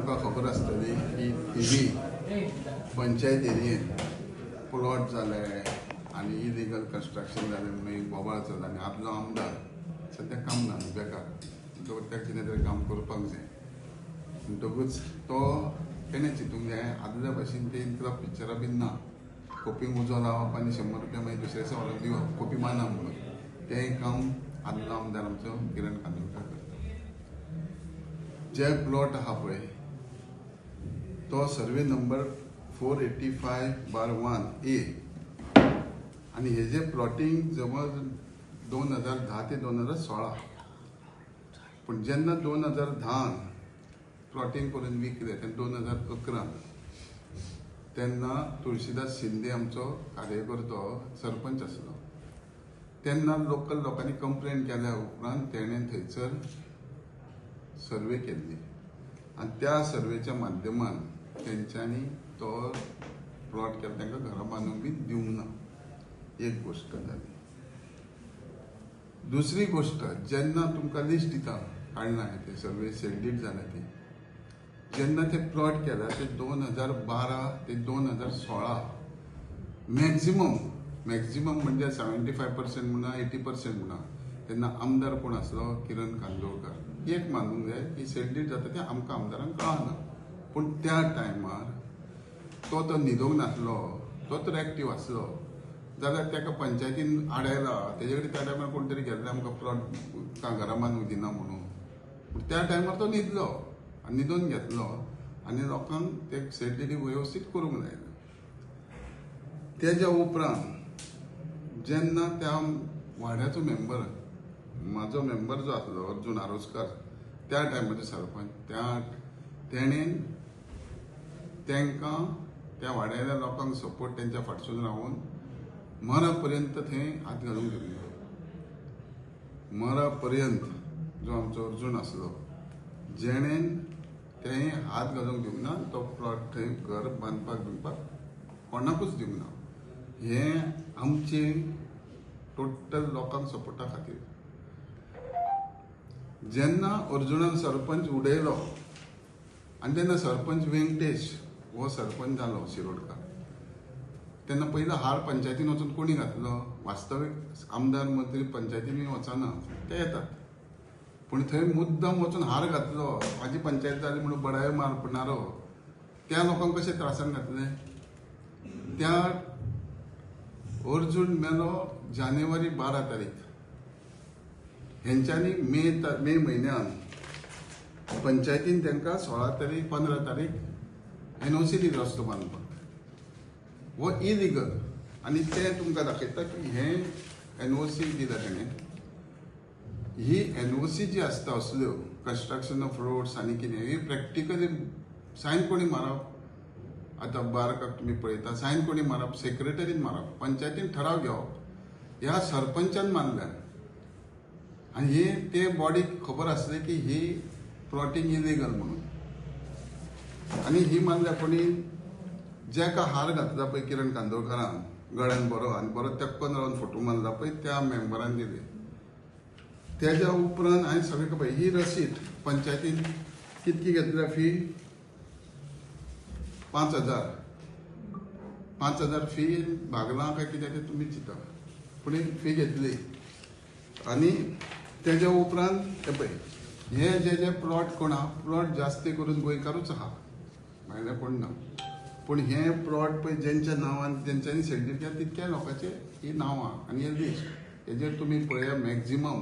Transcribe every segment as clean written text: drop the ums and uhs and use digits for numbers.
तुका खबर आसतली की थिवी पंचायत एरियेत प्लॉट जाले आनी इलिगल कन्स्ट्रक्शन जालें म्हणून एक बोबाळ चल्ला आनी आदलो आमदार सद्या काम ना बेकार म्हणटकूच ताका कितें तरी काम करपाक जाय म्हणटकूच तो केन्ना चिंतूंक जाय आदल्या भाशेन ते इतलो पिक्चरां बीन ना कॉपींक उजो लावप आनी 100 रुपया मागीर दुसऱ्या दिसा व्हरून दिवप कॉपी माना म्हणून तें काम आदलो आमदार आमचो किरण कांदोळकर करता. जे प्लॉट आहा पळय तो सर्वे नंबर 485/1A आनी हेजे प्लॉटिंग जवळ 2010 ते 2016 पूण जेन्ना 2010 प्लॉटिंग करून विकले तेन्ना 2011 तेन्ना तुळशीदास शिंदे आमचो कार्यकर्तो सरपंच आसलो तेन्ना लोकल लोकांनी कंप्लेंट केल्या उपरांत तेणें थंयसर सर्वे केल्ली आनी त्या सर्वेच्या माध्यमान तेंच्यांनी तो प्लॉट केला तांकां घरां बांदूंक बी दिवंक ना. एक गोश्ट जाली. दुसरी गोश्ट जेन्ना तुमकां लिस्ट दिता काडना ते सर्वे सेल्डीट जाल्या ती जेन्ना ते प्लॉट केला ते 2012 ते 2016 मॅक्झिमम म्हणजे 75% म्हणा 80% म्हणा तेन्ना आमदार कोण आसलो किरण कांदोळकर. एक मानूंक जाय की सेल्डीट जाता ते आमकां आमदारांक कळना पूण त्या टायमार तो न्हिदूंक नासलो तो तर एक्टीव आसलो जाल्यार ताका पंचायतीन आडायला तेजे कडेन त्या टायमार कोण तरी गेल्ले आमकां प्लॉट घरा बांदूंक दिना म्हणून पूण त्या टायमार तो न्हिदलो आनी न्हिदून घेतलो आनी लोकांक ते सेल्डीटी वेवस्थीत करूंक जाय. तेज्या उपरांत जेन्ना त्या वाड्याचो मेंबर म्हाजो मेंबर जो आसलो अर्जून आरोसकर त्या टायमाचो सरपंच तेणें तांकां त्या वाड्याच्या लोकांक सपोर्ट तेंच्या फाटसून रावून मरा पर्यंत थंय हात घालूंक दिवना. मरा पर्यंत जो आमचो अर्जून आसलो जेणेन तें हात घालूंक दिवंक ना तो प्लॉट थंय घर बांदपाक कोणाकूच दिवंक ना. हें आमचे टोटल लोकांक सपोर्टा खातीर. जेन्ना अर्जुनान सरपंच उडयलो आनी तेन्ना सरपंच वेंकटेश हो सरपंच जालो शिरोडकार तेन्ना पयलो हार पंचायतीन वचून कोणी घातलो वास्तवीक आमदार मंत्री पंचायतीन वचना ते येतात पूण थंय मुद्दम वचून हार घातलो म्हाजी पंचायत जाली म्हणून बडायो मारपणारो त्या लोकांक कशे त्रासान घातले. त्या अर्जून मेलो जानेवारी 12 तारीख हेंच्यांनी मे म्हयन्यान पंचायतीन तांकां 16 तारीख 15 तारीख NOC दिलो रस्तो बांदपाक हो इलिगल आनी ते तुमकां दाखयता की हें NOC दिला तेणें. ही NOC जी आसता असल्यो कन्स्ट्रक्शन ऑफ रोड्स आनी कितें ही प्रॅक्टिकली सायन कोणी मारप आतां बारकाक तुमी पळयता सायन कोणी मारप सेक्रेटरीन मारप पंचायतीन ठराव घेवप ह्या सरपंचान मानल्या आनी हे ते बॉडीक खबर आसलें की ही प्लॉटिंग इलिगल म्हणून आनी ही मानल्या कोणी जेका हार घातला पळय किरण कांदोळकरान गळ्यान बरो आनी बरो तेक्कोन रावन फोटो मारला पळय त्या मेंबरान दिली. तेज्या उपरांत हांवें सगळें पळय ही रसीद पंचायतीन कितकी घेतल्या फी 5,000 फी भागलां काय कितें तें तुमी चिंता पूण फी घेतली. आनी तेज्या उपरांत हे पळय हे जे प्लॉट कोण आहा प्लॉट जास्ती करून गोंयकारूच आहा भायले कोण ना पूण हे प्लॉट पळय जेंच्या नांवान जेंच्यांनी सेल्डीट केला तितक्या लोकांचे ही नांवां आनी हे लिस्ट हेजेर तुमी पळया मॅक्झिमम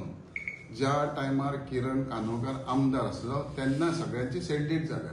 ज्या टायमार किरण कांदोळकर आमदार आसलो तेन्ना सगळ्यांची सेल्डीट जाल्या